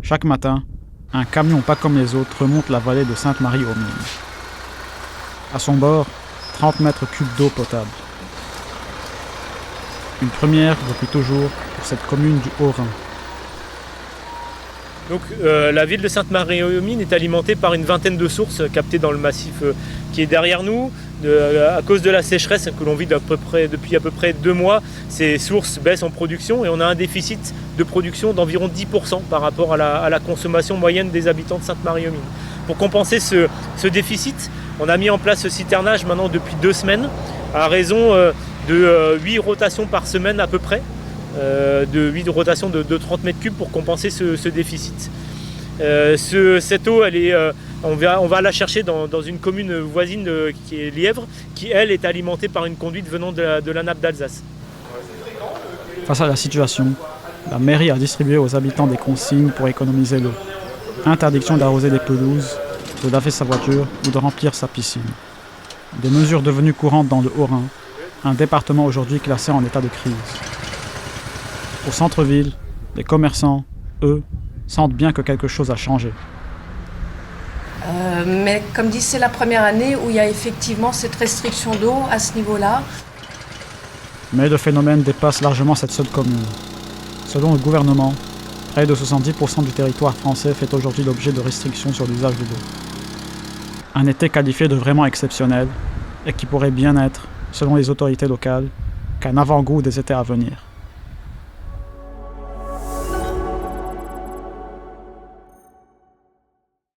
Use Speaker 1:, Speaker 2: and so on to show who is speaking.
Speaker 1: Chaque matin, un camion pas comme les autres remonte la vallée de Sainte-Marie-aux-Mines. À son bord, 30 mètres cubes d'eau potable. Une première depuis toujours pour cette commune du Haut-Rhin.
Speaker 2: Donc la ville de Sainte-Marie-aux-Mines est alimentée par une vingtaine de sources captées dans le massif qui est derrière nous. À cause de la sécheresse que l'on vit depuis à peu près 2 mois, ces sources baissent en production et on a un déficit de production d'environ 10% par rapport à la consommation moyenne des habitants de Sainte-Marie-aux-Mines. Pour compenser ce déficit, on a mis en place ce citernage maintenant depuis 2 semaines à raison de 8 rotations par semaine à peu près. De 8 rotations de 30 mètres cubes pour compenser ce déficit. Cette eau, on va la chercher dans une commune voisine qui est Lièvre, qui elle est alimentée par une conduite venant de la nappe d'Alsace.
Speaker 1: Face à la situation, la mairie a distribué aux habitants des consignes pour économiser l'eau. Interdiction d'arroser des pelouses, de laver sa voiture ou de remplir sa piscine. Des mesures devenues courantes dans le Haut-Rhin, un département aujourd'hui classé en état de crise. Au centre-ville, les commerçants, eux, sentent bien que quelque chose a changé.
Speaker 3: Mais comme dit, c'est la première année où il y a effectivement cette restriction d'eau à ce niveau-là.
Speaker 1: Mais le phénomène dépasse largement cette seule commune. Selon le gouvernement, près de 70% du territoire français fait aujourd'hui l'objet de restrictions sur l'usage de l'eau. Un été qualifié de vraiment exceptionnel et qui pourrait bien être, selon les autorités locales, qu'un avant-goût des étés à venir.